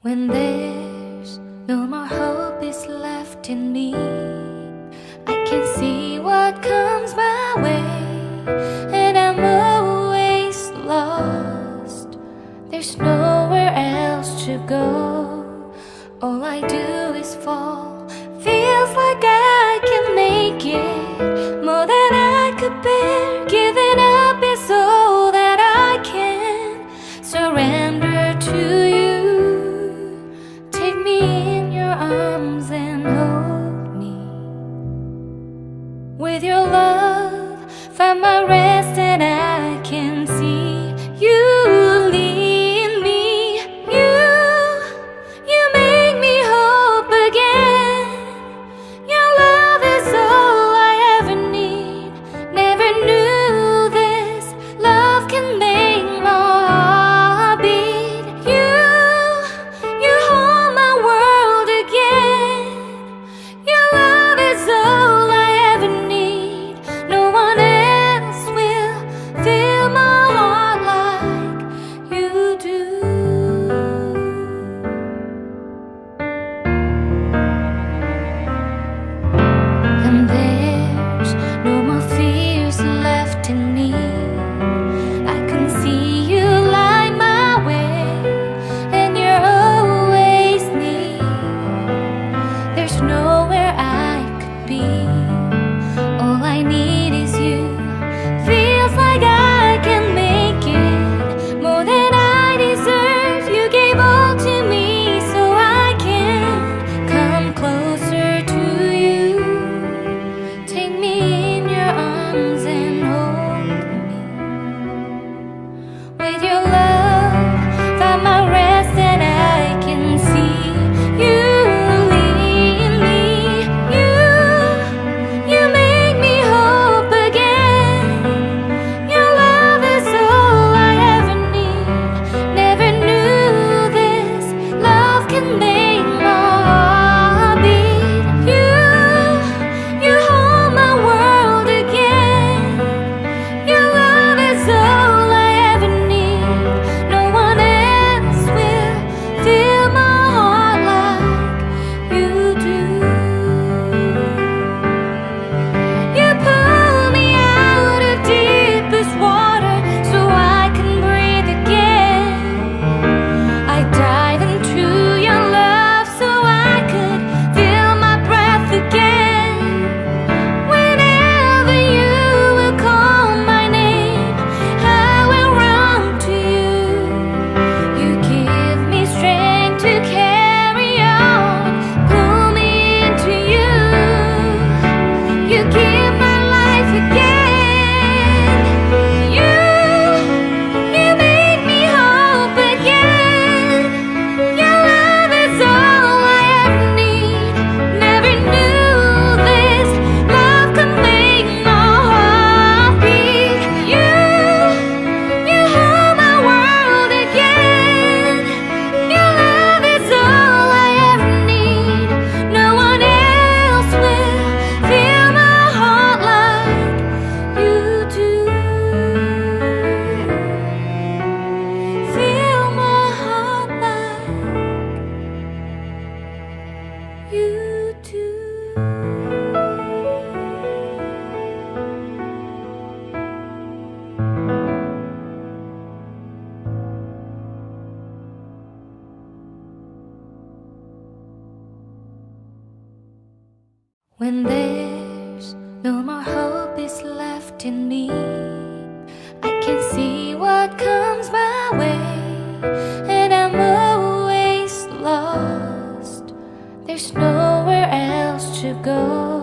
When there's no more hope is left in me, I can see what comes my way, and I'm always lost. There's nowhere else to go. All I do is fall. Feels like I can make it more than I could bear. Giving up is all that I can surrender to you. Take me in your arms and hold me. With your love, find my rest, and I can see you lead me. You make me hope again. Your love is all I ever need. Never knew this love can make my heart beat. You hold my world again. Your love is all I ever need. No one else will fill my heart like you do. And there's no more fears left in me. I can see you light my way, and you're always near. There's nowhere I could be. All I need is you. Feels like I can make it more than I deserve. You gave all to me so I can come closer to you. Take me in your arms and hold me. With your love, find my rest, and I can see you lead me. You make me hope again. Your love is all I ever need. Never knew this love can make my heart beat. You hold my world again. Your love is all I ever need. No one else will fill my heart like you do. You pull me out of deepest water so I can breathe again. I dive into your love so I could feel my breath again. Whenever you will call my name, I will run to you. You give me strength to carry on. Pull me into you. You give my life again. You make me hope again. Your love is all I ever need. Never knew this love could make my heart beat. You hold my world again. Your love is all I ever need. No one else will fill my heart like you do. Fill my heart like you do. When there's no more hope is left in me, I can see what comes my way, and I'm always lost. There's nowhere else to go.